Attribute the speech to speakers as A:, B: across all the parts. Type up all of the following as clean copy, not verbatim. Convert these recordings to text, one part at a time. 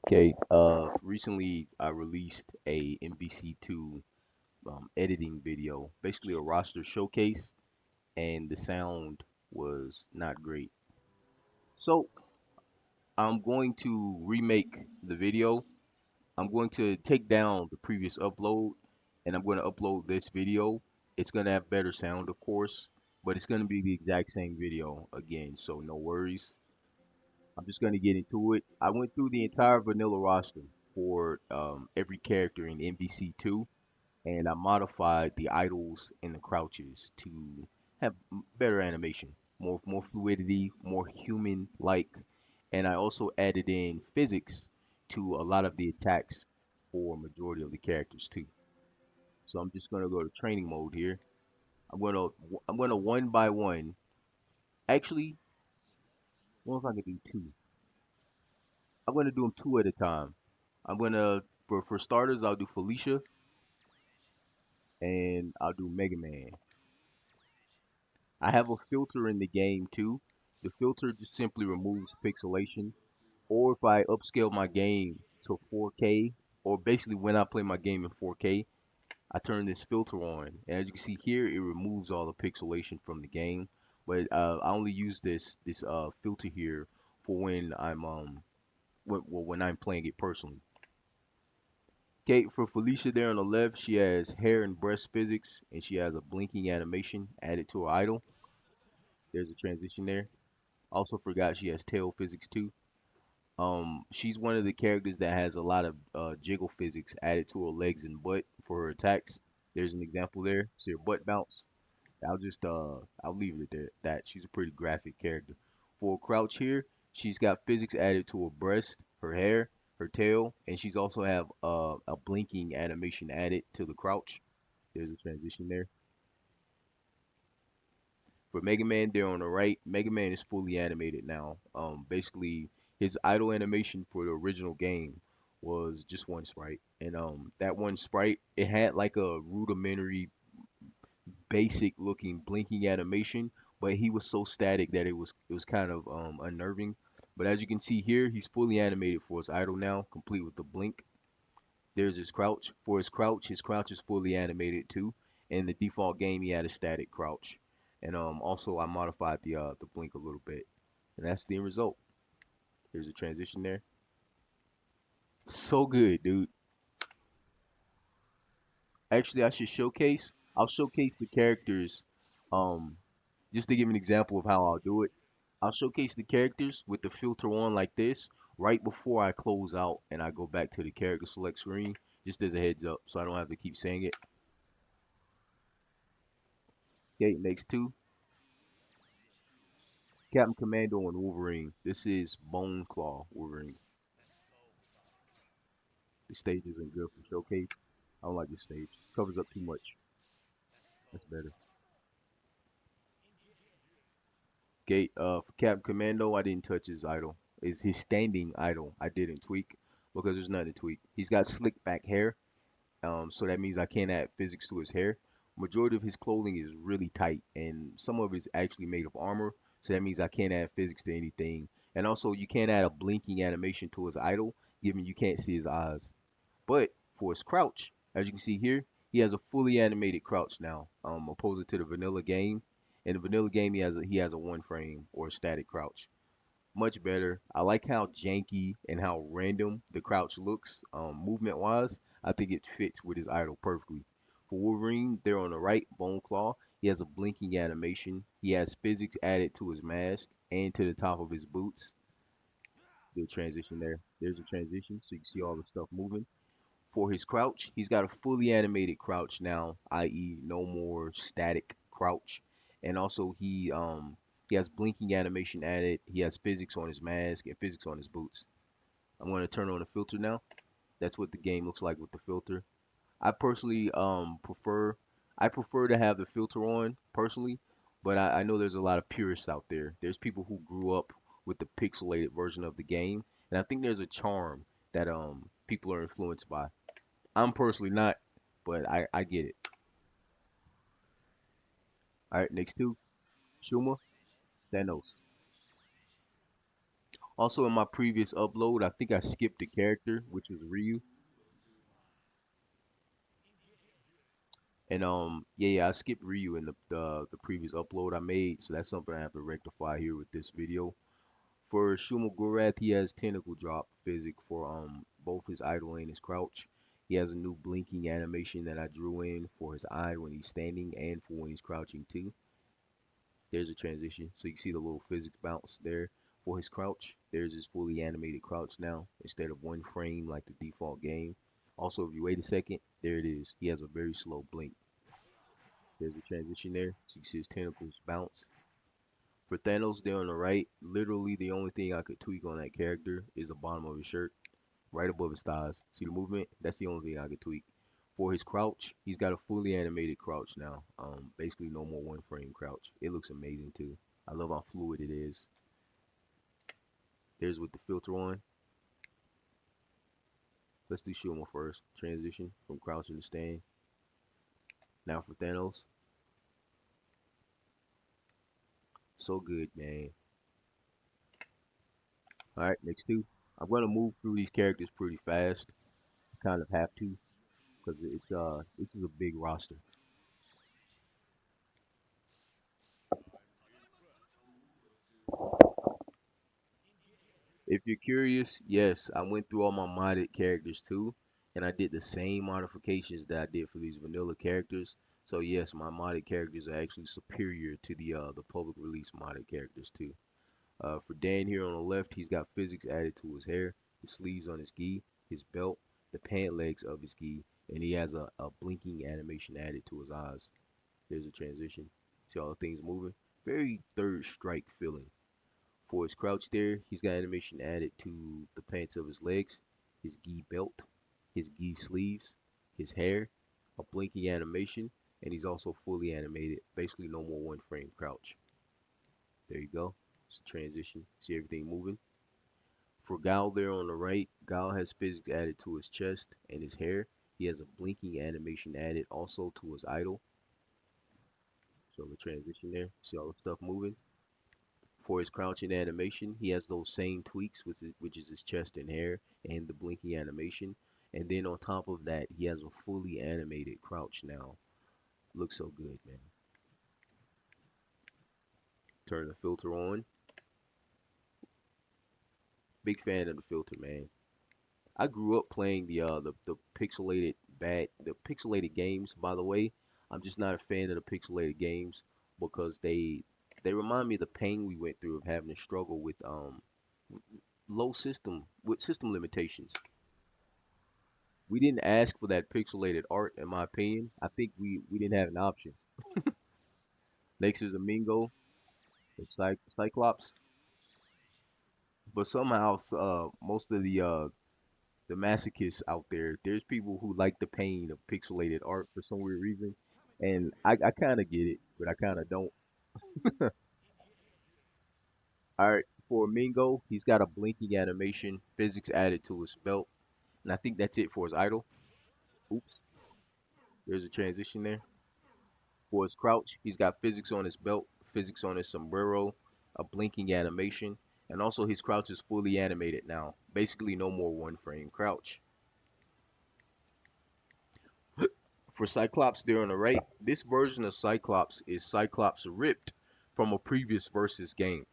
A: Okay, recently I released a MVC2 editing video, basically a roster showcase, and the sound was not great. So I'm going to remake the video. I'm going to take down the previous upload, and I'm going to upload this video. It's going to have better sound, of course, but it's going to be the exact same video again, so no worries. I'm just going to get into it. I went through the entire vanilla roster for every character in MVC2, and I modified the idles and the crouches to have better animation, more fluidity, more human-like, and I also added in physics to a lot of the attacks for majority of the characters too. So I'm just gonna go to training mode here. I'm gonna one by one. Actually, what if I could do two? I'm gonna do them two at a time. I'm gonna for starters, I'll do Felicia and I'll do Mega Man. I have a filter in the game too. The filter just simply removes pixelation. Or if I upscale my game to 4K, or basically when I play my game in 4K, I turn this filter on. And as you can see here, it removes all the pixelation from the game. But I only use this filter here for when when I'm playing it personally. Okay, for Felicia there on the left, she has hair and breast physics, and she has a blinking animation added to her idol. There's a transition there. Also forgot she has tail physics too. She's one of the characters that has a lot of jiggle physics added to her legs and butt for her attacks. There's an example there. See her butt bounce. I'll leave it at that. She's a pretty graphic character. For Crouch here, she's got physics added to her breast, her hair, her tail, and she's also have a blinking animation added to the crouch. There's a transition there. For Mega Man, there on the right, Mega Man is fully animated now. Basically, his idle animation for the original game was just one sprite, and that one sprite it had like a rudimentary, basic looking blinking animation, but he was so static that it was kind of unnerving. But as you can see here, he's fully animated for his idle now, complete with the blink. There's his crouch. For his crouch is fully animated too. In the default game, he had a static crouch, and also I modified the blink a little bit, and that's the end result. There's a transition there. So good, dude. Actually, I should showcase. I'll showcase the characters, um, just to give an example of how I'll do it. I'll showcase the characters with the filter on like this right before I close out and I go back to the character select screen, just as a heads up, so I don't have to keep saying it. Okay, next two. Captain Commando and Wolverine. This is Bone Claw Wolverine. The stage isn't good for showcase. I don't like this stage. Covers up too much. That's better. Okay, for Captain Commando, I didn't touch his idol. Is his standing idol I didn't tweak because there's nothing to tweak. He's got slick back hair, so that means I can't add physics to his hair. Majority of his clothing is really tight, and some of it's actually made of armor, so that means I can't add physics to anything. And also, you can't add a blinking animation to his idol, given you can't see his eyes. But for his crouch, as you can see here, he has a fully animated crouch now, opposed to the vanilla game. In the vanilla game, he has a one frame or a static crouch. Much better. I like how janky and how random the crouch looks, movement wise. I think it fits with his idol perfectly. For Wolverine, there on the right, Bone Claw, he has a blinking animation. He has physics added to his mask and to the top of his boots. The transition there. There's a transition, so you can see all the stuff moving. For his crouch, he's got a fully animated crouch now, i.e., no more static crouch. And also he has blinking animation added. He has physics on his mask and physics on his boots. I'm going to turn on the filter now. That's what the game looks like with the filter. I personally prefer to have the filter on personally, but I know there's a lot of purists out there. There's people who grew up with the pixelated version of the game, and I think there's a charm that people are influenced by. I'm personally not, but I get it. All right, next two, Shuma, Thanos. Also, in my previous upload, I think I skipped a character, which was Ryu. And yeah, I skipped Ryu in the previous upload I made, so that's something I have to rectify here with this video. For Shumagorath, he has tentacle drop physic for both his idle and his crouch. He has a new blinking animation that I drew in for his eye when he's standing and for when he's crouching too. There's a transition, so you can see the little physics bounce there for his crouch. There's his fully animated crouch now instead of one frame like the default game. Also, if you wait a second, there it is. He has a very slow blink. There's a transition there, so you can see his tentacles bounce. For Thanos there on the right, literally the only thing I could tweak on that character is the bottom of his shirt, right above his thighs. See the movement? That's the only thing I could tweak. For his crouch, he's got a fully animated crouch now. Basically no more one frame crouch. It looks amazing too. I love how fluid it is. There's with the filter on. Let's do Shuma first. Transition from crouching to stand. Now for Thanos. So good, man. Alright, next two. I'm gonna move through these characters pretty fast. Kind of have to, because this is a big roster. If you're curious, yes, I went through all my modded characters too, and I did the same modifications that I did for these vanilla characters. So yes, my modded characters are actually superior to the public release modded characters too. For Dan here on the left, he's got physics added to his hair, the sleeves on his gi, his belt, the pant legs of his gi, and he has a blinking animation added to his eyes. There's a transition. See all the things moving. Very third strike feeling. For his crouch there, he's got animation added to the pants of his legs, his gi belt, his gi sleeves, his hair, a blinking animation, and he's also fully animated. Basically, no more one frame crouch. There you go. It's a transition. See everything moving. For Gal there on the right, Gal has physics added to his chest and his hair. He has a blinking animation added also to his idol. So the transition there. See all the stuff moving. For his crouching animation, he has those same tweaks, which is his chest and hair and the blinking animation. And then on top of that, he has a fully animated crouch now. Looks so good, man. Turn the filter on. Big fan of the filter, man. I grew up playing the pixelated the pixelated games. By the way, I'm just not a fan of the pixelated games because they remind me of the pain we went through of having to struggle with low system with system limitations. We didn't ask for that pixelated art, in my opinion. I think we didn't have an option. Next is Amingo, the Cyclops, but somehow most of the masochists out there, there's people who like the pain of pixelated art for some weird reason, and I kind of get it, but I kind of don't. All right, for Mingo, he's got a blinking animation, physics added to his belt, and I think that's it for his idol. Oops, there's a transition there. For his crouch, he's got physics on his belt, physics on his sombrero, a blinking animation, and also his crouch is fully animated now. Basically, no more one frame crouch. For Cyclops there on the right, this version of Cyclops is Cyclops ripped from a previous versus game.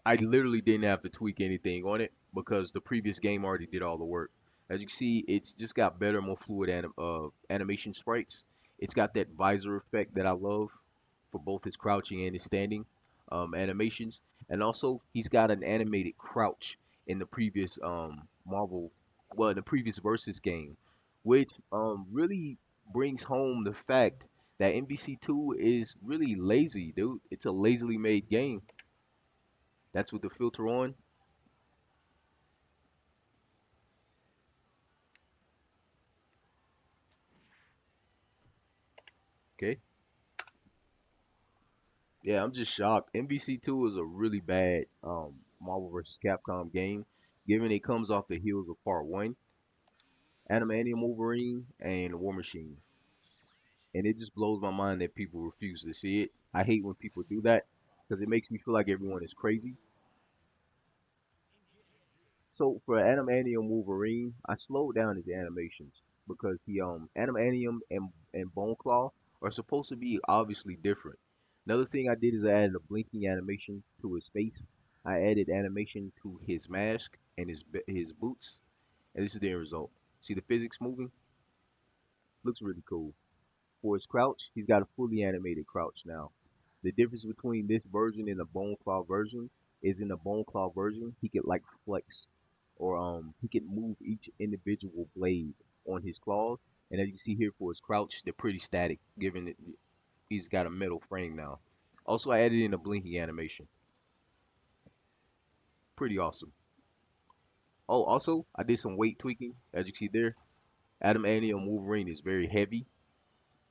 A: I literally didn't have to tweak anything on it because the previous game already did all the work. As you can see, it's just got better, more fluid animation sprites. It's got that visor effect that I love for both his crouching and his standing animations, and also he's got an animated crouch in the previous in the previous versus game, which really brings home the fact that MVC2 is really lazy, dude. It's a lazily made game. That's with the filter on. Okay. Yeah, I'm just shocked. MVC2 is a really bad Marvel vs. Capcom game, given it comes off the heels of Part 1, Animanium Wolverine, and War Machine. And it just blows my mind that people refuse to see it. I hate when people do that because it makes me feel like everyone is crazy. So for Animanium Wolverine, I slowed down his animations because the Animanium and Bone Claw are supposed to be obviously different. Another thing I did is I added a blinking animation to his face. I added animation to his mask and his boots, and this is the end result. See the physics moving? Looks really cool. For his crouch, he's got a fully animated crouch now. The difference between this version and the Bone Claw version is in the Bone Claw version, he could like flex or he can move each individual blade on his claws. And as you see here for his crouch, they're pretty static, given it he's got a metal frame now. Also, I added in a blinking animation. Pretty awesome. Oh, also, I did some weight tweaking. As you see there, Adam Annie on Wolverine is very heavy.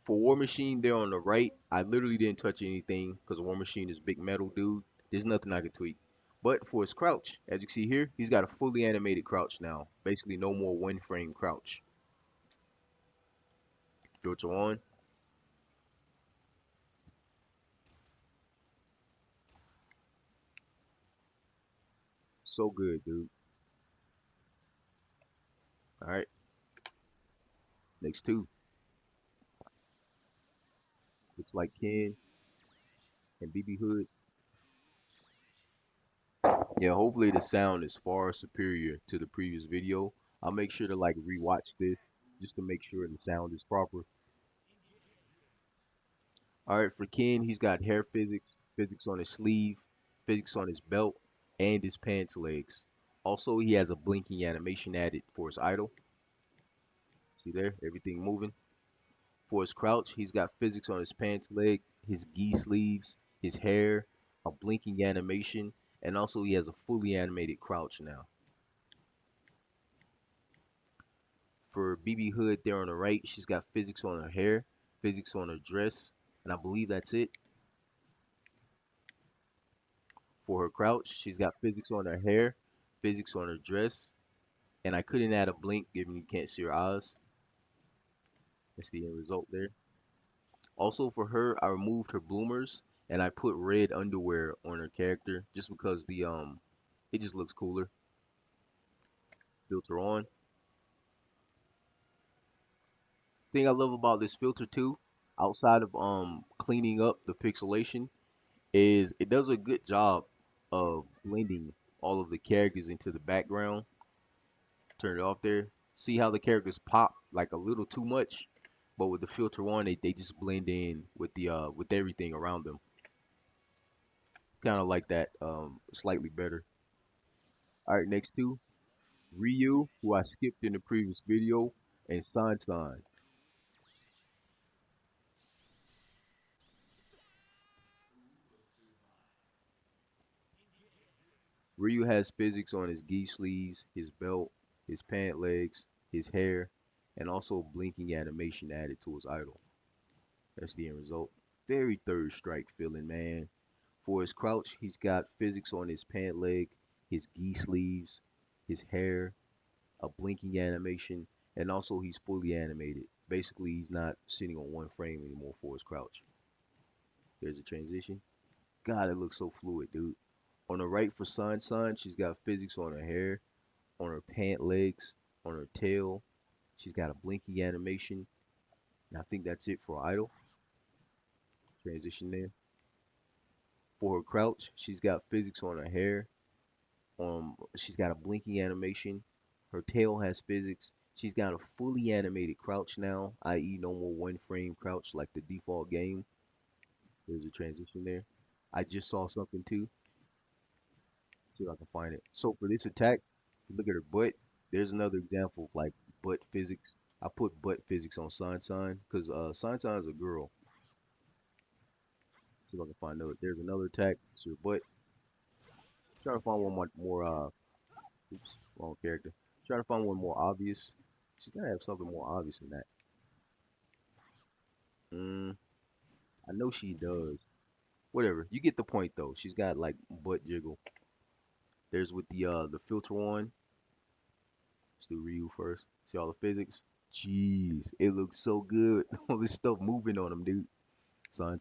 A: For War Machine there on the right, I literally didn't touch anything because War Machine is big metal dude. There's nothing I could tweak. But for his crouch, as you see here, he's got a fully animated crouch now. Basically, no more one frame crouch. Filter on. So good, dude. All right, next two. Looks like Ken and BB Hood. Yeah, hopefully the sound is far superior to the previous video. I'll make sure to like rewatch this just to make sure the sound is proper. All right, for Ken, he's got hair physics, physics on his sleeve, physics on his belt, and his pants legs. Also, he has a blinking animation added for his idol. See there, everything moving. For his crouch, he's got physics on his pants leg, his gi sleeves, his hair, a blinking animation, and also he has a fully animated crouch now. For BB Hood there on the right, she's got physics on her hair, physics on her dress, and I believe that's it. For her crouch, she's got physics on her hair, physics on her dress, and I couldn't add a blink given you can't see her eyes. That's the end result there. Also for her, I removed her bloomers and I put red underwear on her character just because the it just looks cooler. Filter on. Thing I love about this filter too, outside of cleaning up the pixelation, is it does a good job of blending all of the characters into the background. Turn it off there. See how the characters pop like a little too much, but with the filter on, they just blend in with everything around them. Kind of like that, slightly better. All right, next two, Ryu, who I skipped in the previous video, and San. Ryu has physics on his gi sleeves, his belt, his pant legs, his hair, and also blinking animation added to his idol. That's the end result. Very third strike feeling, man. For his crouch, he's got physics on his pant leg, his gi sleeves, his hair, a blinking animation, and also he's fully animated. Basically, he's not sitting on one frame anymore for his crouch. There's a transition. God, it looks so fluid, dude. On the right for Sun, she's got physics on her hair, on her pant legs, on her tail. She's got a blinking animation. And I think that's it for Idol. Transition there. For her crouch, she's got physics on her hair. She's got a blinking animation. Her tail has physics. She's got a fully animated crouch now, i.e., no more one frame crouch like the default game. There's a transition there. I just saw something too. See if I can find it. So for this attack, if you look at her butt. There's another example of like butt physics. I put butt physics on San because San is a girl. See if I can find another. There's another attack. It's her butt. Trying to find one more oops, wrong character. Trying to find one more obvious. She's gotta have something more obvious than that. Mm, I know she does. Whatever. You get the point though. She's got like butt jiggle. There's with the filter on. Let's do Ryu first. See all the physics. Jeez, it looks so good. All this stuff moving on him, dude. San.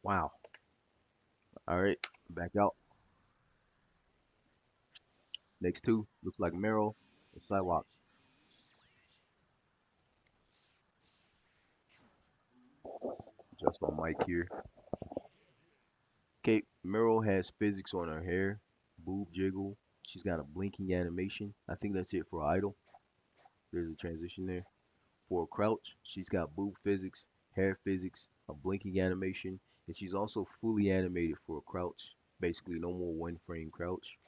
A: Wow. All right. Back out. Next two looks like Meryl and Psylocke. Just on mic here. Okay, Meryl has physics on her hair, boob jiggle. She's got a blinking animation. I think that's it for idle. There's a transition there. For crouch, she's got boob physics, hair physics, a blinking animation, and she's also fully animated for a crouch. Basically, no more one frame crouch.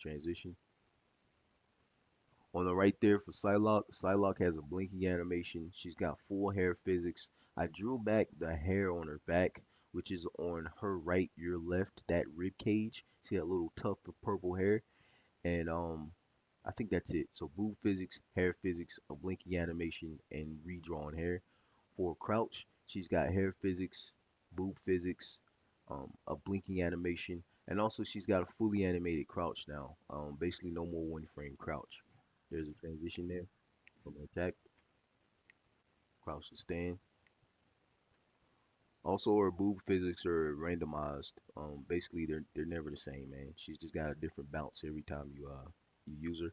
A: Transition. On the right there for Psylocke, Psylocke has a blinking animation. She's got full hair physics. I drew back the hair on her back, which is on her right, your left, that rib cage. See that little tuft of purple hair? And I think that's it. So boob physics, hair physics, a blinking animation, and redrawn hair. For Crouch, she's got hair physics, boob physics, a blinking animation, and also she's got a fully animated Crouch now. Basically no more one frame Crouch. There's a transition there from attack, Crouch to stand. Also, her boob physics are randomized. Basically they're never the same, man. She's just got a different bounce every time you use her.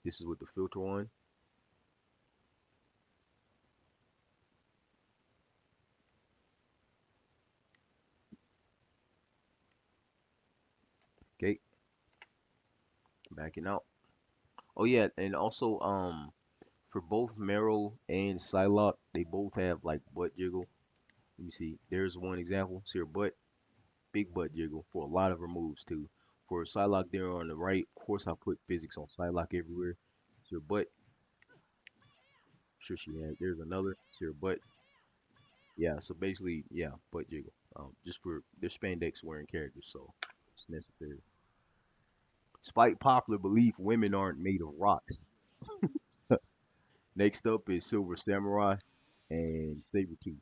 A: This is with the filter on. Okay, backing out. Oh yeah, and also for both Meryl and Psylocke, they both have like butt jiggle. Let me see. There's one example. See her butt, big butt jiggle for a lot of her moves too. For Psylocke there on the right, of course I put physics on Psylocke everywhere. See her butt. Sure she had. There's another. See her butt. Yeah. So basically, yeah, butt jiggle. Just for they're spandex wearing characters, so it's necessary. Despite popular belief, women aren't made of rocks. Next up is Silver Samurai and Sabretooth.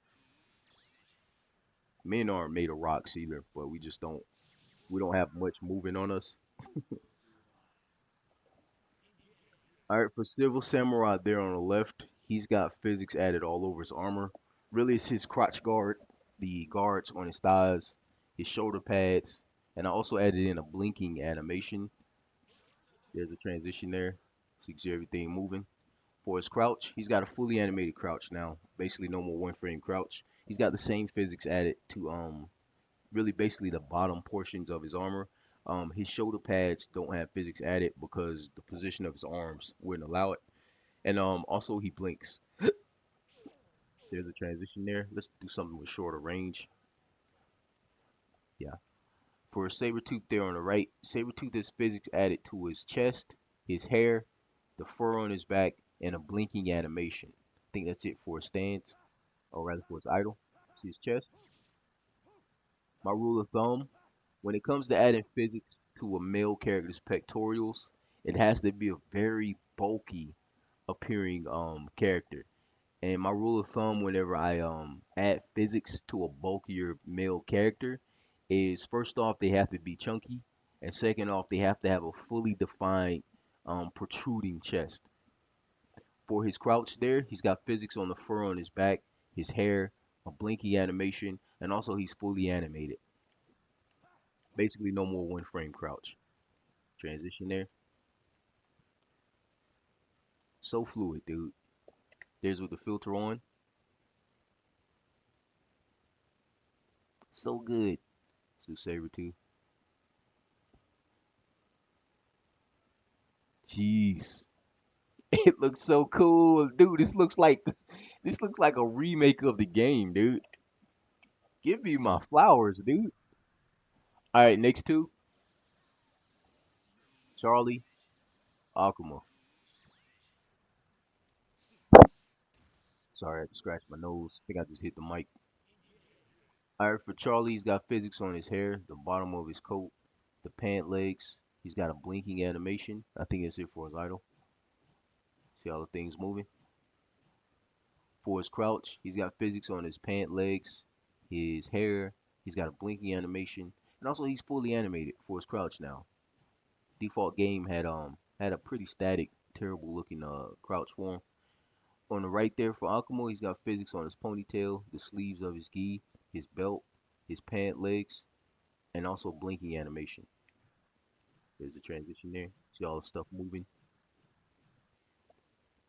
A: Men aren't made of rocks either, but we don't have much moving on us. All right, for Silver Samurai there on the left, he's got physics added all over his armor. Really, it's his crotch guard, the guards on his thighs, his shoulder pads, and I also added in a blinking animation. There's a transition there, so you can see everything moving. For his crouch, he's got a fully animated crouch now. Basically, no more one frame crouch. He's got the same physics added to really basically the bottom portions of his armor. His shoulder pads don't have physics added because the position of his arms wouldn't allow it. And also he blinks. There's a transition there. Let's do something with shorter range. Yeah. For Sabretooth there on the right, Sabretooth has physics added to his chest, his hair, the fur on his back, and a blinking animation. I think that's it for his stance, or rather for his idol. See his chest. My rule of thumb, when it comes to adding physics to a male character's pectorials, it has to be a very bulky appearing character. And my rule of thumb whenever I add physics to a bulkier male character is first off they have to be chunky, and second off they have to have a fully defined protruding chest. For his crouch there, he's got physics on the fur on his back, his hair, a blinky animation, and also he's fully animated. Basically no more one frame crouch. Transition there. So fluid, dude. There's with the filter on. So good. So Sabretooth. Jeez. It looks so cool. Dude, this looks like a remake of the game, dude. Give me my flowers, dude. Alright, next two. Charlie, Akuma. Sorry, I had to scratch my nose. I think I just hit the mic. Alright, for Charlie, he's got physics on his hair, the bottom of his coat, the pant legs. He's got a blinking animation. I think it's it for his idol. See all the things moving. For his crouch, he's got physics on his pant legs, his hair. He's got a blinking animation, and also he's fully animated for his crouch now. Default game had a pretty static, terrible looking crouch form. On the right there for Akuma, he's got physics on his ponytail, the sleeves of his gi, his belt, his pant legs. and also blinking animation. There's a transition there. See all the stuff moving.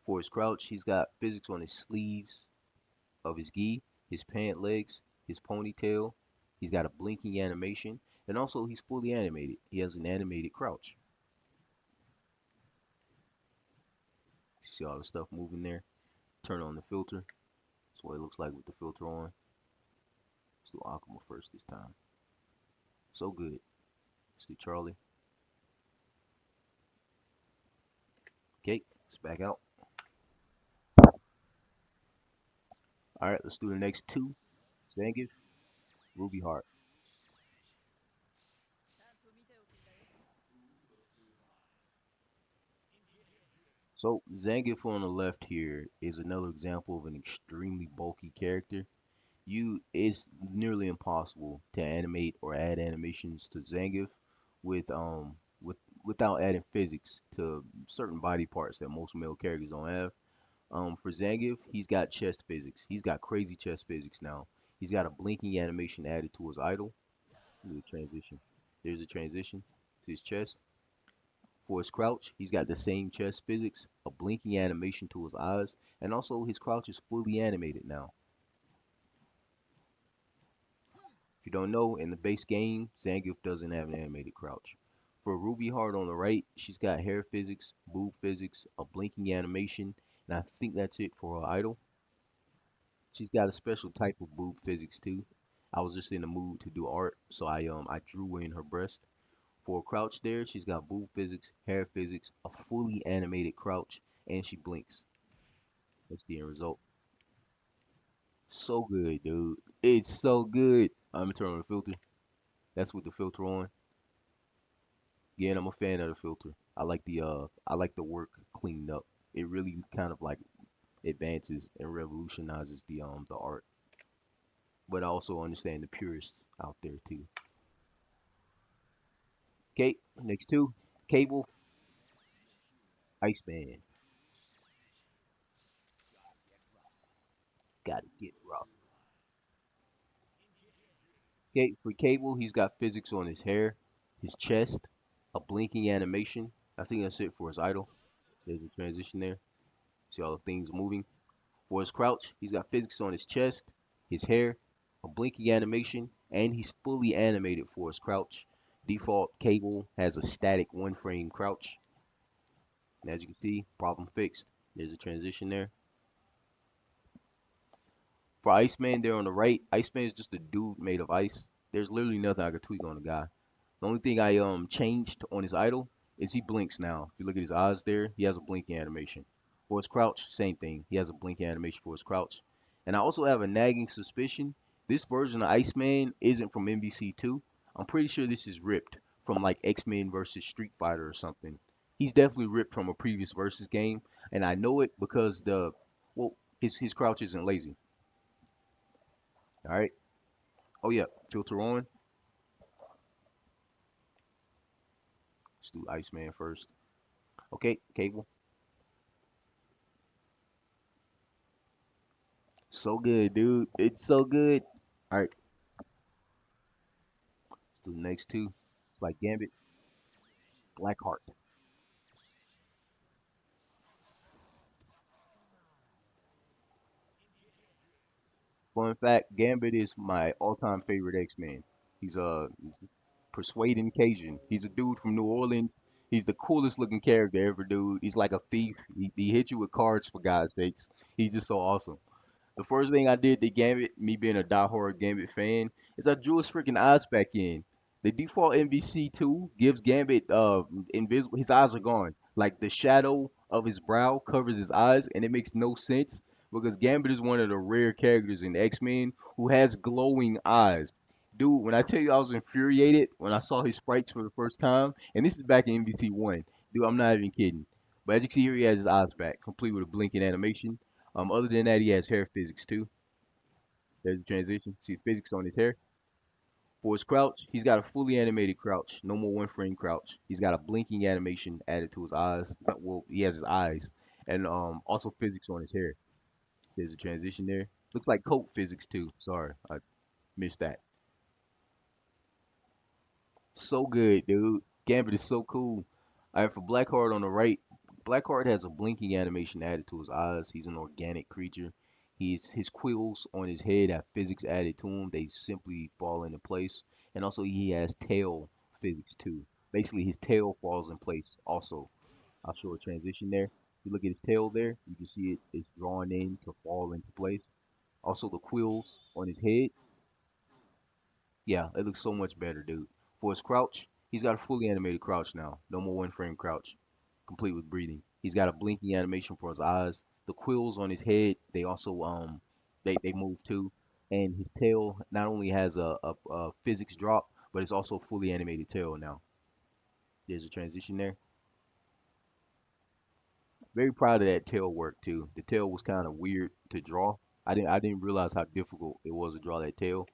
A: For his crouch, he's got physics on his sleeves of his gi, his pant legs, his ponytail. He's got a blinking animation, and also he's fully animated. He has an animated crouch. See all the stuff moving there. Turn on the filter. That's what it looks like with the filter on. Let's do Akuma first this time. So good. Let's do Charlie. Okay, let's back out. All right, let's do the next two. Zangief, Ruby Heart. So Zangief on the left here is another example of an extremely bulky character. It's nearly impossible to animate or add animations to Zangief with with without adding physics to certain body parts that most male characters don't have. For Zangief, he's got chest physics. He's got crazy chest physics now. He's got a blinking animation added to his idol. Look at the transition. There's a transition to his chest. For his crouch, he's got the same chest physics, a blinking animation to his eyes, and also his crouch is fully animated now. If you don't know, in the base game, Zangief doesn't have an animated crouch. For Ruby Heart on the right, she's got hair physics, boob physics, a blinking animation, and I think that's it for her idol. She's got a special type of boob physics too. I was just in the mood to do art, so I drew in her breast. For a crouch there, she's got boob physics, hair physics, a fully animated crouch, and she blinks. That's the end result. So good, dude. It's so good. I'm gonna turn on the filter. That's with the filter on. Again, I'm a fan of the filter. I like the work cleaned up. It really kind of like advances and revolutionizes the art. But I also understand the purists out there too. Okay, next two. Cable, Iceman. Gotta get rough. Okay, for Cable, he's got physics on his hair, his chest, a blinking animation. I think that's it for his idol. There's a transition there. See all the things moving. For his crouch, he's got physics on his chest, his hair, a blinking animation, and he's fully animated for his crouch. Default Cable has a static one frame crouch. And as you can see, problem fixed. There's a transition there. For Iceman there on the right, Iceman is just a dude made of ice. There's literally nothing I could tweak on the guy. The only thing I changed on his idol is he blinks now. If you look at his eyes there, he has a blinking animation. For his crouch, same thing. He has a blinking animation for his crouch. And I also have a nagging suspicion this version of Iceman isn't from MVC2. I'm pretty sure this is ripped from like X-Men versus Street Fighter or something. He's definitely ripped from a previous versus game, and I know it because well his crouch isn't lazy. All right. Oh yeah, filter on. Let's do Iceman first. Okay, Cable. So good, dude. It's so good. All right, let's do the next two. It's like Gambit, Blackheart. Fun fact: Gambit is my all-time favorite X-Men. He's a persuading Cajun. He's a dude from New Orleans. He's the coolest looking character ever, dude. He's like a thief. He hits you with cards for God's sakes. He's just so awesome. The first thing I did to Gambit, me being a diehard Gambit fan, is I drew his freaking eyes back in. The default MVC2 gives Gambit invisible. His eyes are gone. Like the shadow of his brow covers his eyes, and it makes no sense because Gambit is one of the rare characters in X Men who has glowing eyes. Dude, when I tell you I was infuriated when I saw his sprites for the first time, and this is back in MVC1. Dude, I'm not even kidding. But as you can see here, he has his eyes back, complete with a blinking animation. Other than that, he has hair physics too. There's a transition. See physics on his hair. For his crouch, he's got a fully animated crouch. No more one frame crouch. He's got a blinking animation added to his eyes. Well, he has his eyes. And also physics on his hair. There's a transition there. Looks like coat physics too. Sorry, I missed that. So good, dude. Gambit is so cool. All right, for Blackheart on the right, Blackheart has a blinking animation added to his eyes. He's an organic creature. His quills on his head have physics added to them. They simply fall into place. And also he has tail physics too. Basically his tail falls in place also. I'll show a transition there. You look at his tail there, you can see it's drawn in to fall into place. Also the quills on his head, yeah, it looks so much better, dude. For his crouch, he's got a fully animated crouch now. No more one frame crouch, complete with breathing. He's got a blinking animation for his eyes. The quills on his head, they also they move too. And his tail not only has a physics drop, but it's also a fully animated tail now. There's a transition there. Very proud of that tail work too. The tail was kind of weird to draw. I didn't realize how difficult it was to draw that tail.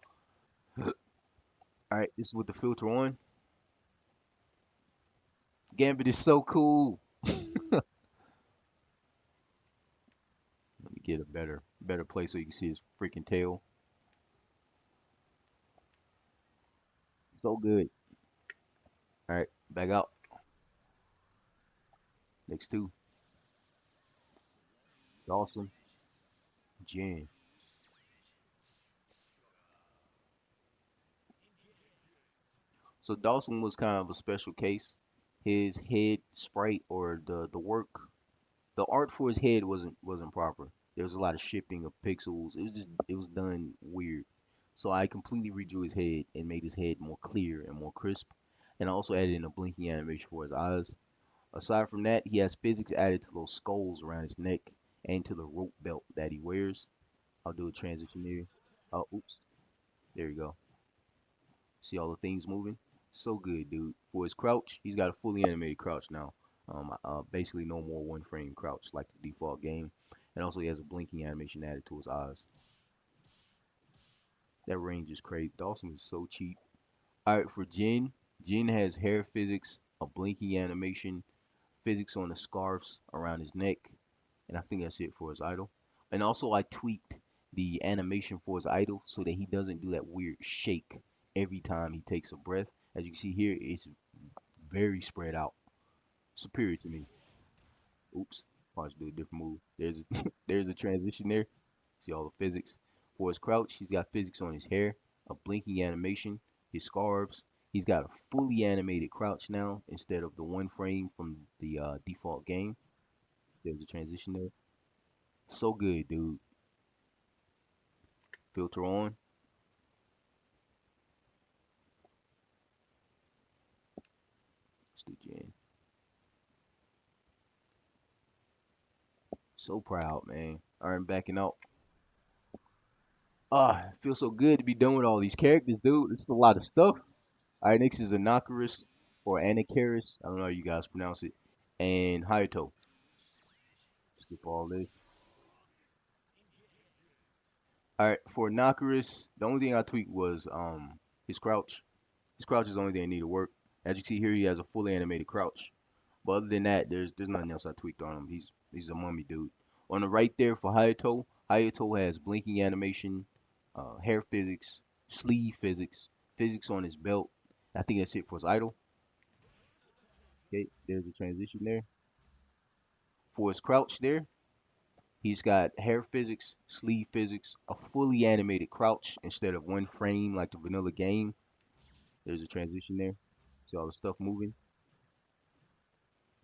A: All right, this is with the filter on. Gambit is so cool. Let me get a better place so you can see his freaking tail. So good. All right, back out. Next two, Dawson, Jen. So Dawson was kind of a special case. His head sprite or the work, the art for his head wasn't proper. There was a lot of shipping of pixels. It was done weird. So I completely redrew his head and made his head more clear and more crisp. And I also added in a blinking animation for his eyes. Aside from that, he has physics added to those skulls around his neck and to the rope belt that he wears. I'll do a transition here. Oh, oops. There you go. See all the things moving? So good, dude. For his crouch, he's got a fully animated crouch now. Basically no more one frame crouch like the default game. And also he has a blinking animation added to his eyes. That range is crazy. Dawson is so cheap. Alright, for Jin, Jin has hair physics, a blinking animation, physics on the scarves around his neck, and I think that's it for his idol. And also I tweaked the animation for his idol so that he doesn't do that weird shake every time he takes a breath. As you can see here, it's very spread out. Superior to me. Oops. I'll just do a different move. There's a, there's a transition there. See all the physics. For his crouch, he's got physics on his hair, a blinking animation, his scarves. He's got a fully animated crouch now instead of the one frame from the default game. There's a transition there. So good, dude. Filter on. Stu So proud, man. I'm backing out. Ah, it feels so good to be done with all these characters, dude. This is a lot of stuff. Alright, next is Anakaris or Anakaris. I don't know how you guys pronounce it. And Hayato. Skip all this. Alright, for Anakaris, the only thing I tweaked was his crouch. His crouch is the only thing that needed work. As you see here, he has a fully animated crouch. But other than that, there's nothing else I tweaked on him. He's a mummy dude. On the right there for Hayato, Hayato has blinking animation, hair physics, sleeve physics, physics on his belt. I think that's it for his idol. Okay, there's a transition there. For his crouch there, he's got hair physics, sleeve physics, a fully animated crouch instead of one frame like the vanilla game. There's a transition there. See all the stuff moving.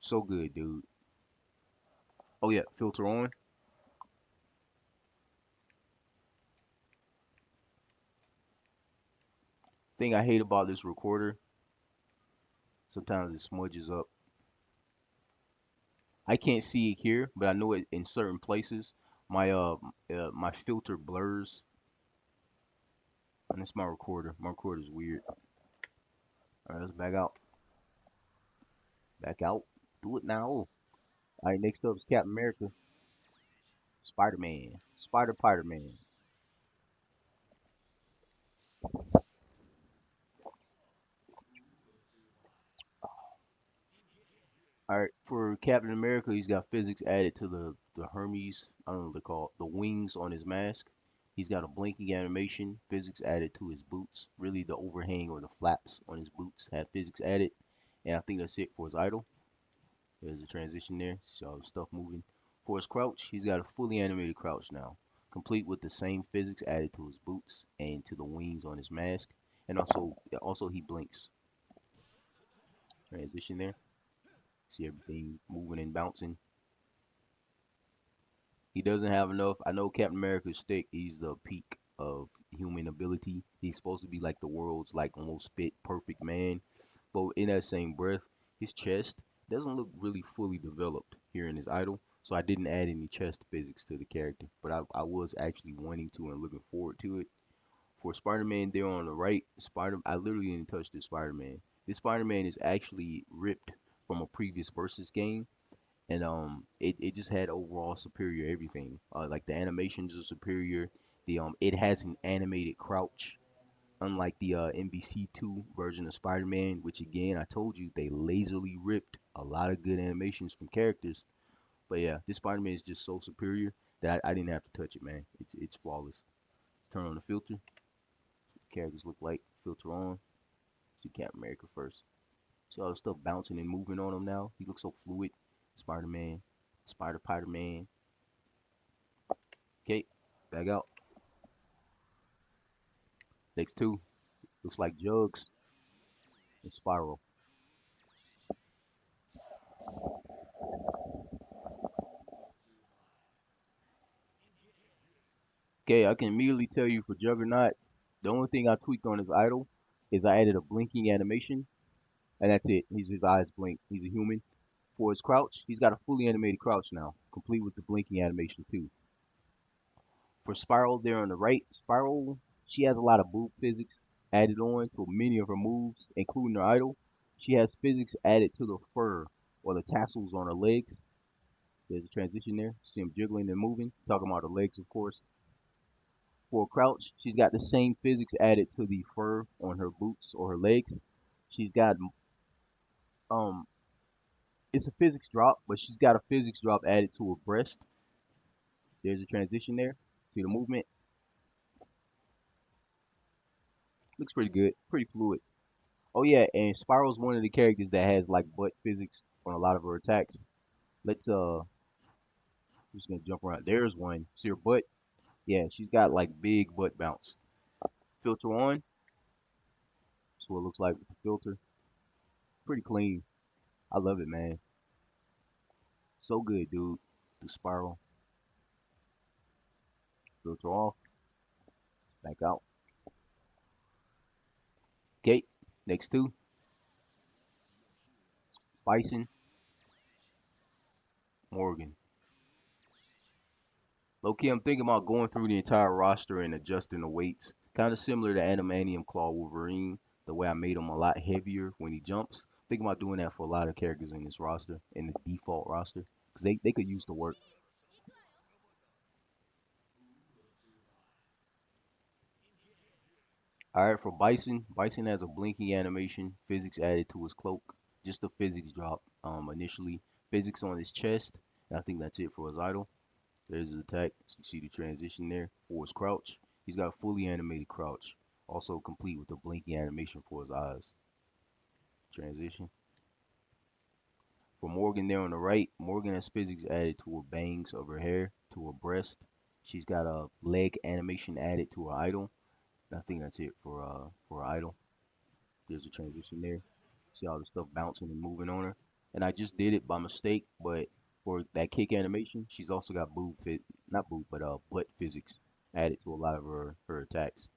A: So good, dude. Oh yeah, filter on. Thing I hate about this recorder, sometimes it smudges up. I can't see it here, but I know it in certain places. My filter blurs, and it's my recorder. My recorder's weird. All right, let's back out. Back out. Do it now. All right, next up is Captain America, Spider-Man, Spider-Man. All right, for Captain America, he's got physics added to the Hermes. I don't know what they call it, the wings on his mask. He's got a blinking animation, physics added to his boots. Really, the overhang or the flaps on his boots have physics added. And I think that's it for his idol. There's a transition there. See all the stuff moving. For his crouch, he's got a fully animated crouch now, complete with the same physics added to his boots and to the wings on his mask. And also he blinks. Transition there. See everything moving and bouncing. He doesn't have enough. I know Captain America's stick. He's the peak of human ability. He's supposed to be like the world's like most fit, perfect man. But in that same breath, his chest doesn't look really fully developed here in his idol. So I didn't add any chest physics to the character. But I was actually wanting to and looking forward to it. For Spider-Man there on the right, I literally didn't touch this Spider-Man. This Spider-Man is actually ripped from a previous versus game, and it just had overall superior everything. Like the animations are superior. It has an animated crouch, unlike the MVC2 version of Spider-Man, which again I told you they lazily ripped a lot of good animations from characters. But yeah, this Spider-Man is just so superior that I didn't have to touch it, man. It's flawless. Turn on the filter. Characters look like filter on. See Captain America first. See all the stuff bouncing and moving on him now. He looks so fluid. Spider-Man, Spider-Man. Okay, back out. Next two looks like Jugs and Spiral. Okay, I can immediately tell you for Juggernaut, the only thing I tweaked on his idol is I added a blinking animation, and that's it. His eyes blink. He's a human. For his crouch, he's got a fully animated crouch now, complete with the blinking animation too. For Spiral there on the right, Spiral, she has a lot of boob physics added on to many of her moves, including her idol. She has physics added to the fur or the tassels on her legs. There's a transition there. See them jiggling and moving. Talking about her legs, of course. For a crouch, she's got the same physics added to the fur on her boots or her legs. She's got um, it's a physics drop, but she's got a physics drop added to her breast. There's a transition there. See the movement. Looks pretty good, pretty fluid. Oh yeah, and Spiral's one of the characters that has like butt physics on a lot of her attacks. Let's I'm just gonna jump around. There's one. See her butt? Yeah, she's got like big butt bounce. Filter on. That's what it looks like with the filter. Pretty clean. I love it, man. So good, dude. The Spiral. Filter off. Back out. Okay. Next two. Bison. Morgan. Low key, I'm thinking about going through the entire roster and adjusting the weights. Kind of similar to Animanium Claw Wolverine, the way I made him a lot heavier when he jumps. Thinking about doing that for a lot of characters in this roster, in the default roster, because they could use the work. All right, for Bison, Bison has a blinking animation, physics added to his cloak, just a physics drop. Initially, physics on his chest. And I think that's it for his idol. There's his attack. You see the transition there for his crouch. He's got a fully animated crouch, also complete with a blinking animation for his eyes. Transition. For Morgan there on the right, Morgan has physics added to her bangs of her hair, to her breast. She's got a leg animation added to her idol. I think that's it for her idol. There's a transition there. See all the stuff bouncing and moving on her. And I just did it by mistake, but for that kick animation, she's also got not boob, but butt physics added to a lot of her attacks.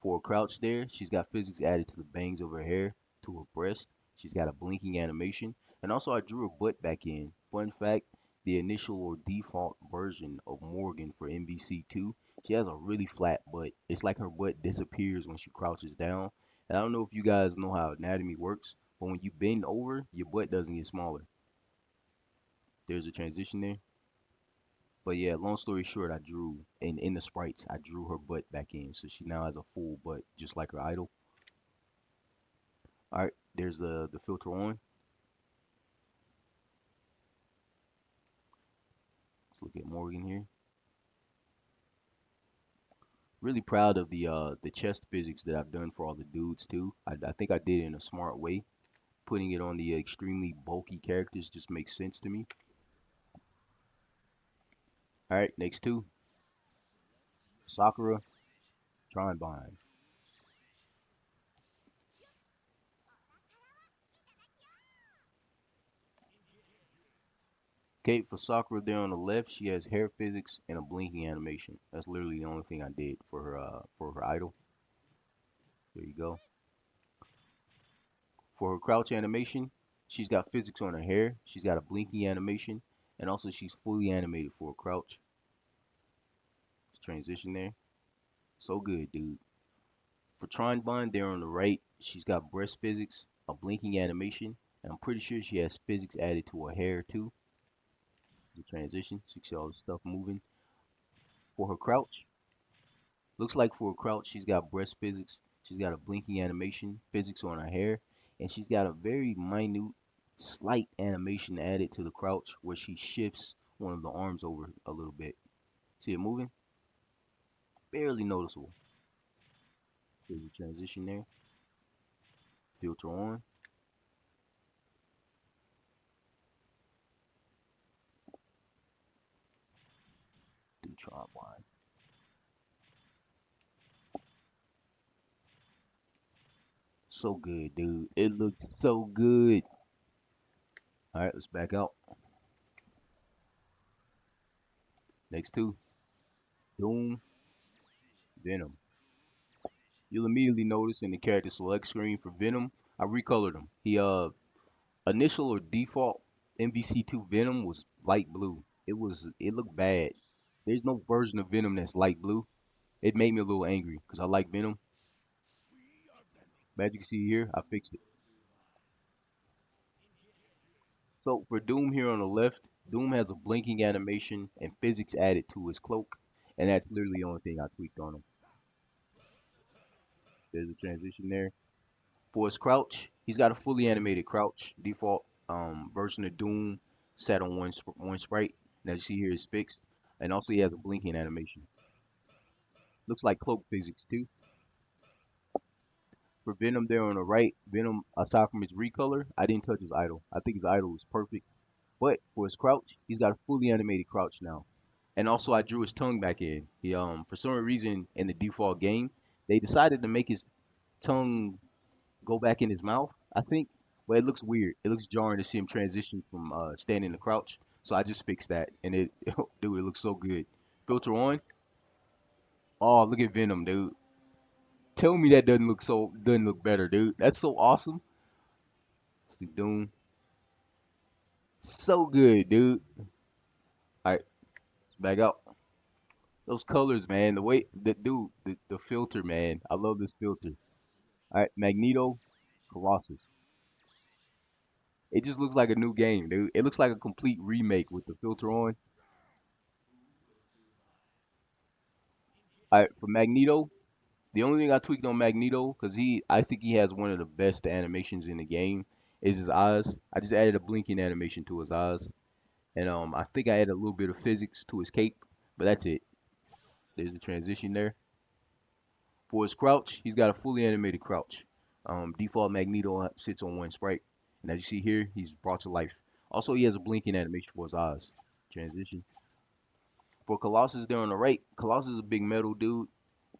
A: For a crouch there, she's got physics added to the bangs of her hair, to her breast. She's got a blinking animation. And also I drew her butt back in. Fun fact, the initial or default version of Morgan for MVC2, she has a really flat butt. It's like her butt disappears when she crouches down. And I don't know if you guys know how anatomy works, but when you bend over, your butt doesn't get smaller. There's a transition there. But yeah, long story short, I drew in the sprites, I drew her butt back in, so she now has a full butt, just like her idol. All right, there's the filter on. Let's look at Morgan here. Really proud of the chest physics that I've done for all the dudes too. I think I did it in a smart way. Putting it on the extremely bulky characters just makes sense to me. All right, next two, Sakura, Trine. Okay, for Sakura there on the left, she has hair physics and a blinking animation. That's literally the only thing I did for her idol. There you go. For her crouch animation, she's got physics on her hair. She's got a blinking animation, and also she's fully animated for a crouch. Transition there. So good, dude. For Trine there on the right, she's got breast physics, a blinking animation, and I'm pretty sure she has physics added to her hair too. The transition, so you can see all the stuff moving. For her crouch, looks like for her crouch, she's got breast physics, she's got a blinking animation, physics on her hair, and she's got a very minute, slight animation added to the crouch where she shifts one of the arms over a little bit. See it moving? Barely noticeable. There's a transition there. Filter on. Do try wide. So good, dude. It looked so good. All right, let's back out. Next two, Doom, Venom. You'll immediately notice in the character select screen for Venom, I recolored him. He initial or default MVC2 Venom was light blue. It looked bad. There's no version of Venom that's light blue. It made me a little angry because I like Venom. But as you can see here, I fixed it. So for Doom here on the left, Doom has a blinking animation and physics added to his cloak, and that's literally the only thing I tweaked on him. There's a transition there. For his crouch, he's got a fully animated crouch. Default version of Doom set on one sprite. And as you see here, is fixed. And also he has a blinking animation. Looks like cloak physics too. For Venom there on the right, Venom aside from his recolor, I didn't touch his idol. I think his idol was perfect. But for his crouch, he's got a fully animated crouch now. And also I drew his tongue back in. He for some reason in the default game, they decided to make his tongue go back in his mouth, I think. But it looks weird. It looks jarring to see him transition from standing to crouch. So I just fixed that, and it, dude, it looks so good. Filter on. Oh, look at Venom, dude. Tell me that doesn't look better, dude. That's so awesome. Sleep Doom, so good, dude. All right, let's back up. Those colors, man. The way that dude, the filter, man. I love this filter. All right, Magneto, Colossus. It just looks like a new game, dude. It looks like a complete remake with the filter on. All right, for Magneto, the only thing I tweaked on Magneto, because I think he has one of the best animations in the game, is his eyes. I just added a blinking animation to his eyes, and I think I added a little bit of physics to his cape, but that's it. There's the transition there. For his crouch, he's got a fully animated crouch. Default Magneto sits on one sprite, and as you see here, he's brought to life. Also, he has a blinking animation for his eyes. Transition. For Colossus there on the right, Colossus is a big metal dude,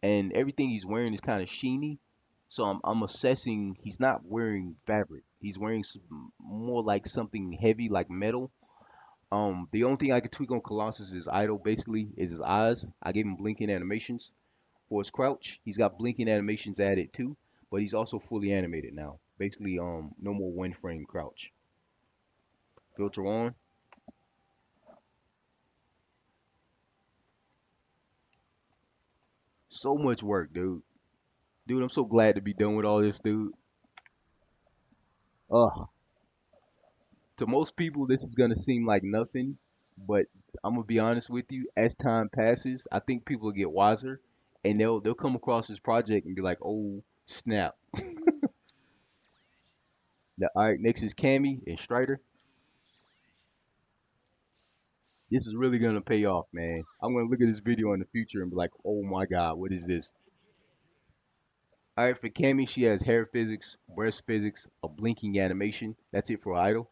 A: and everything he's wearing is kind of sheeny. So I'm assessing he's not wearing fabric. He's wearing more like something heavy, like metal. The only thing I could tweak on Colossus is idle, basically, is his eyes. I gave him blinking animations. For his crouch, he's got blinking animations added too, but he's also fully animated now. Basically, no more one frame crouch. Filter on. So much work, dude. Dude, I'm so glad to be done with all this, dude. Ugh. To most people, this is gonna seem like nothing, but I'm gonna be honest with you. As time passes, I think people will get wiser, and they'll come across this project and be like, "Oh snap!" All right, next is Cammy and Strider. This is really gonna pay off, man. I'm gonna look at this video in the future and be like, oh my god, what is this? All right, for Cammy, she has hair physics, breast physics, a blinking animation. That's it for idol.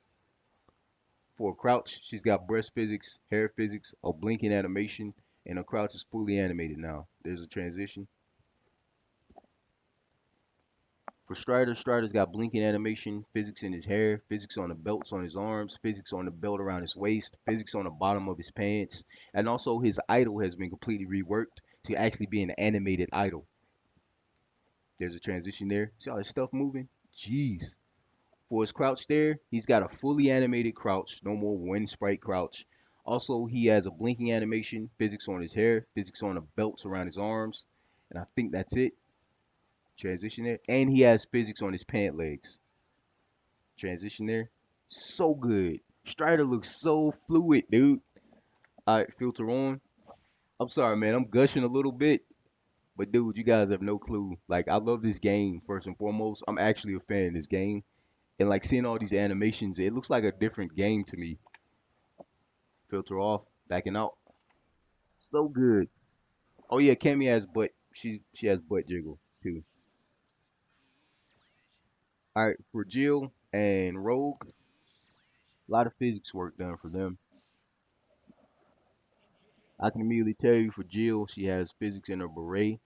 A: For Crouch, she's got breast physics, hair physics, a blinking animation, and her Crouch is fully animated now. There's a transition. For Strider, Strider's got blinking animation, physics in his hair, physics on the belts on his arms, physics on the belt around his waist, physics on the bottom of his pants, and also his idol has been completely reworked to actually be an animated idol. There's a transition there. See all this stuff moving? Jeez. For his crouch there, he's got a fully animated crouch, no more one sprite crouch. Also, he has a blinking animation, physics on his hair, physics on the belts around his arms, and I think that's it. Transition there. And he has physics on his pant legs. Transition there. So good. Strider looks so fluid, dude. Alright, filter on. I'm sorry, man. I'm gushing a little bit. But dude, you guys have no clue. Like, I love this game first and foremost. I'm actually a fan of this game. And like seeing all these animations, it looks like a different game to me. Filter off, backing out. So good. Oh yeah, Cammy has butt. She has butt jiggle too. All right, for Jill and Rogue, a lot of physics work done for them. I can immediately tell you for Jill, she has physics in her beret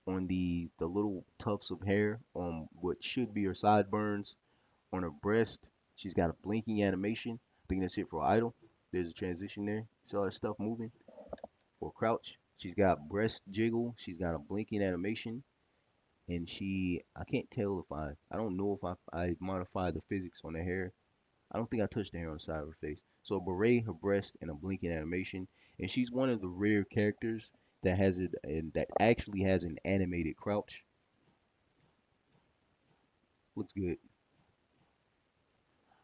A: on the little tufts of hair on what should be her sideburns on her breast. She's got a blinking animation. I think that's it for Idol. There's a transition there. See all that stuff moving. For Crouch, she's got breast jiggle. She's got a blinking animation. And I can't tell if I don't know if I modified the physics on the hair. I don't think I touched the hair on the side of her face. So a beret, her breast, and a blinking animation. And she's one of the rare characters that has it and that actually has an animated crouch. Looks good.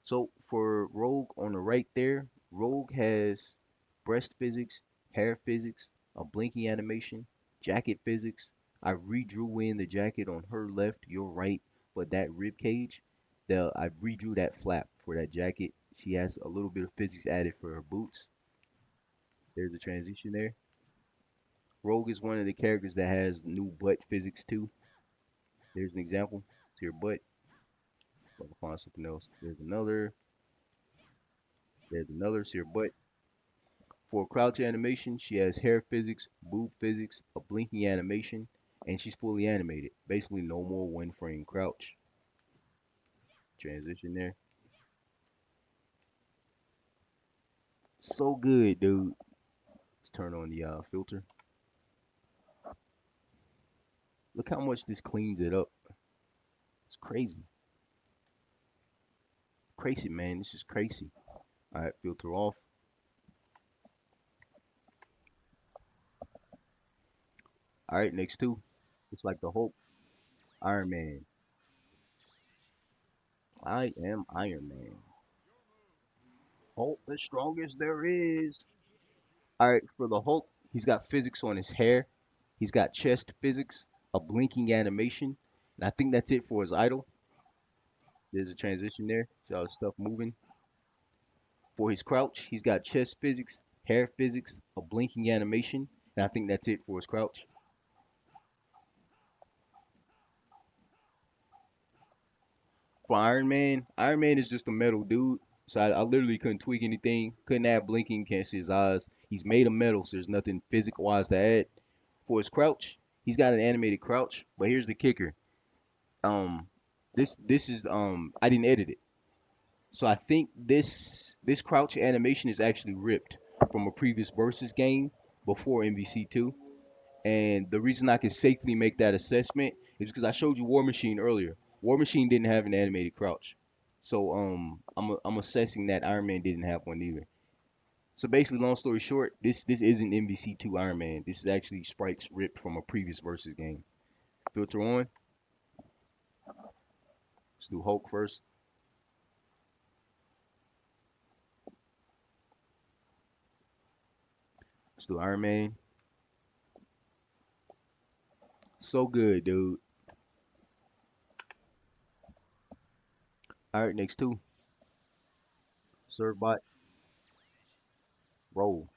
A: So for Rogue on the right there, Rogue has breast physics, hair physics, a blinking animation, jacket physics. I redrew in the jacket on her left, your right, but that rib cage, I redrew that flap for that jacket. She has a little bit of physics added for her boots. There's a transition there. Rogue is one of the characters that has new butt physics too. There's an example to your butt. I'll find something else. There's another to your butt. For crouch animation, she has hair physics, boob physics, a blinking animation, and she's fully animated. Basically, no more one frame crouch. Transition there. So good, dude. Let's turn on the filter. Look how much this cleans it up. It's crazy. Crazy, man. This is crazy. All right, filter off. All right, next two. It's like the Hulk, Iron Man. I am Iron Man. Hulk, the strongest there is. All right, for the Hulk, he's got physics on his hair. He's got chest physics, a blinking animation, and I think that's it for his idol. There's a transition there. See all the stuff moving. For his crouch, he's got chest physics, hair physics, a blinking animation, and I think that's it for his crouch. For Iron Man is just a metal dude. So I literally couldn't tweak anything. Couldn't add blinking, can't see his eyes. He's made of metal, so there's nothing physical wise to add. For his crouch, he's got an animated crouch, but here's the kicker. Um, this is I didn't edit it, so I think this crouch animation is actually ripped from a previous versus game before MVC2. And the reason I can safely make that assessment is because I showed you War Machine earlier. War Machine didn't have an animated crouch. So I'm assessing that Iron Man didn't have one either. So basically, long story short, this isn't MVC2 Iron Man. This is actually sprites ripped from a previous versus game. Filter on. Let's do Hulk first. Let's do Iron Man. So good, dude. All right, next two. Servbot. Roll.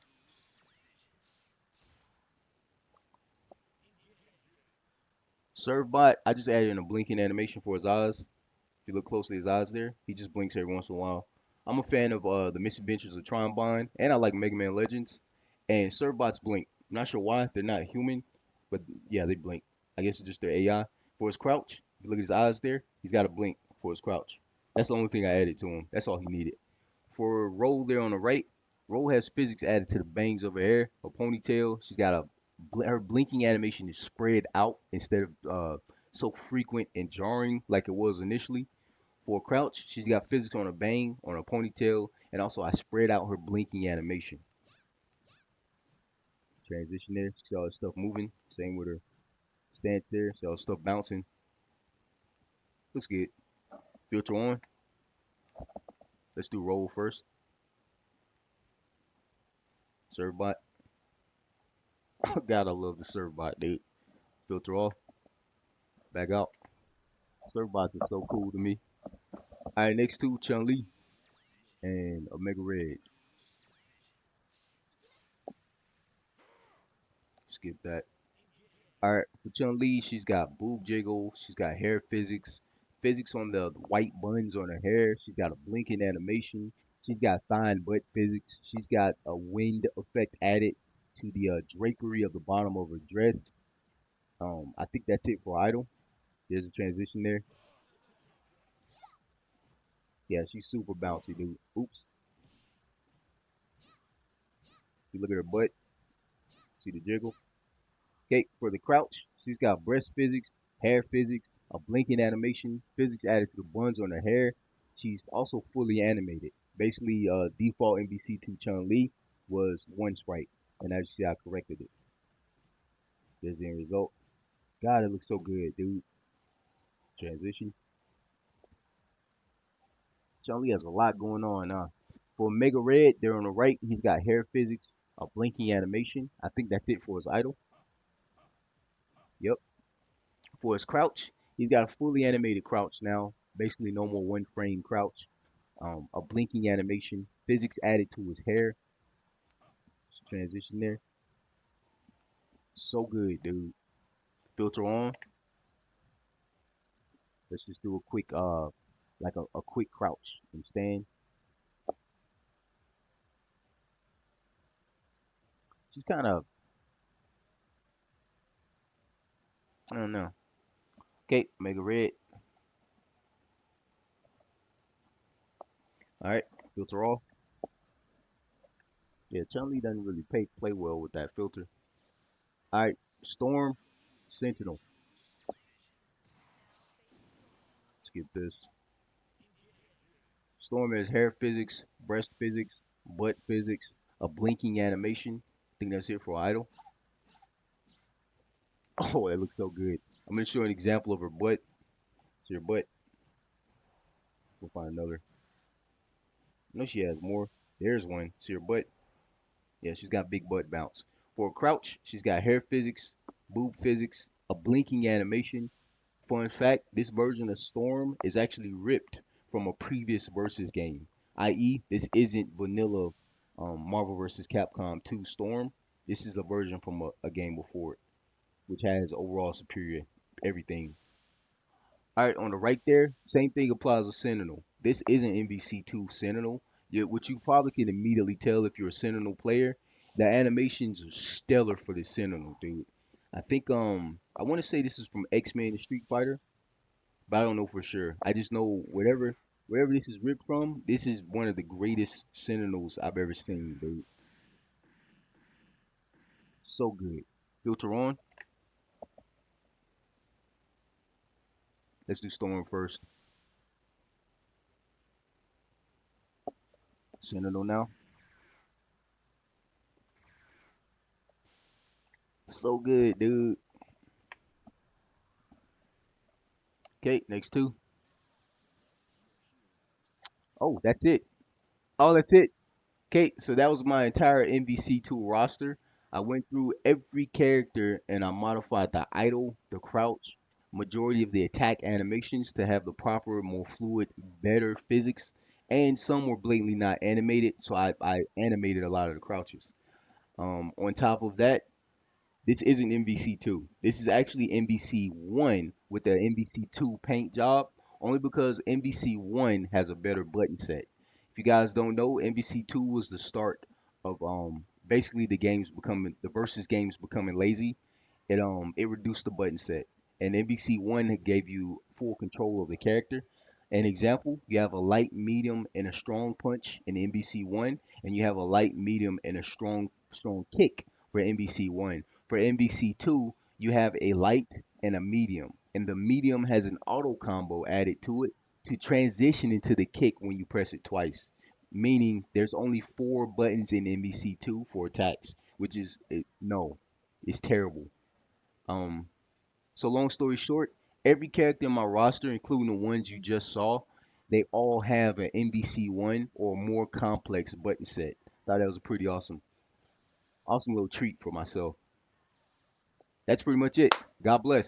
A: Servbot, I just added in a blinking animation for his eyes. If you look closely, his eyes there, he just blinks every once in a while. I'm a fan of the Misadventures of Trombone, and I like Mega Man Legends. And Servbots blink. I'm not sure why. They're not human, but yeah, they blink. I guess it's just their AI. For his crouch, if you look at his eyes there, he's got a blink for his crouch. That's the only thing I added to him. That's all he needed. For Roll there on the right, Roll has physics added to the bangs of her hair, her ponytail. She's got her blinking animation is spread out instead of so frequent and jarring like it was initially. For Crouch, she's got physics on her bang, on her ponytail, and also I spread out her blinking animation. Transition there, see all the stuff moving. Same with her stance there, see all the stuff bouncing. Looks good. Filter on. Let's do Roll first. Servbot. God, I love the Servbot, dude. Filter off. Back out. Servbots are so cool to me. Alright, next two, Chun Li and Omega Red. Skip that. Alright, for Chun Li, she's got boob jiggle, she's got hair physics, physics on the white buns on her hair, she's got a blinking animation, she's got fine butt physics, she's got a wind effect added to the drapery of the bottom of her dress. I think that's it for Idol. There's a transition there. Yeah, she's super bouncy, dude. Oops. You look at her butt, see the jiggle. Okay, for the crouch, she's got breast physics, hair physics, a blinking animation, physics added to the buns on her hair. She's also fully animated. Basically, default MVC2 Chun Li was one sprite, and as you see, I corrected it. There's the end result. God, it looks so good, dude. Transition. Chun Li has a lot going on. For Mega Red, there on the right, he's got hair physics, a blinking animation. I think that's it for his idol. Yep. For his crouch, he's got a fully animated crouch now. Basically, no more one frame crouch. A blinking animation, physics added to his hair. Transition there. So good, dude. Filter on. Let's just do a quick, like a quick crouch and stand. She's kind of, I don't know. Okay, Mega Red. All right, filter off. Yeah, Chun-Li doesn't really play well with that filter. All right, Storm, Sentinel. Skip this. Storm has hair physics, breast physics, butt physics, a blinking animation. I think that's it for Idol. Oh, that looks so good. I'm gonna show you an example of her butt. See her butt. We'll find another. I know she has more. There's one. See her butt. Yeah, she's got big butt bounce. For a crouch, she's got hair physics, boob physics, a blinking animation. Fun fact, this version of Storm is actually ripped from a previous Versus game, i.e., this isn't vanilla Marvel vs. Capcom 2 Storm. This is a version from a game before it, which has overall superior everything. All right, on the right there, same thing applies to Sentinel. This isn't MVC2 Sentinel. What you probably can immediately tell if you're a Sentinel player, the animations are stellar for the Sentinel, dude. I think I want to say this is from X-Men and Street Fighter, but I don't know for sure. I just know wherever this is ripped from, this is one of the greatest Sentinels I've ever seen, dude. So good. Filter on. Let's do Storm first. Sentinel now. So good, dude. Okay, next two. Oh, that's it. Oh, that's it. Okay, so that was my entire MVC2 roster. I went through every character and I modified the idle, the crouch, majority of the attack animations to have the proper, more fluid, better physics, and some were blatantly not animated, so I animated a lot of the crouches. On top of that, This isn't MVC2. This is actually MVC1 with the MVC2 paint job, only because MVC1 has a better button set. If you guys don't know, MVC2 was the start of basically the versus games becoming lazy. It reduced the button set, and MVC1 gave you full control of the character. An example: you have a light, medium, and a strong punch in MVC1, and you have a light, medium, and a strong kick for MVC1. For MVC2, you have a light and a medium, and the medium has an auto combo added to it to transition into the kick when you press it twice. Meaning there's only four buttons in MVC2 for attacks, which is no, it's terrible. Um, so long story short, every character in my roster, including the ones you just saw, they all have an NBC1 or more complex button set. Thought that was a pretty awesome little treat for myself. That's pretty much it. God bless.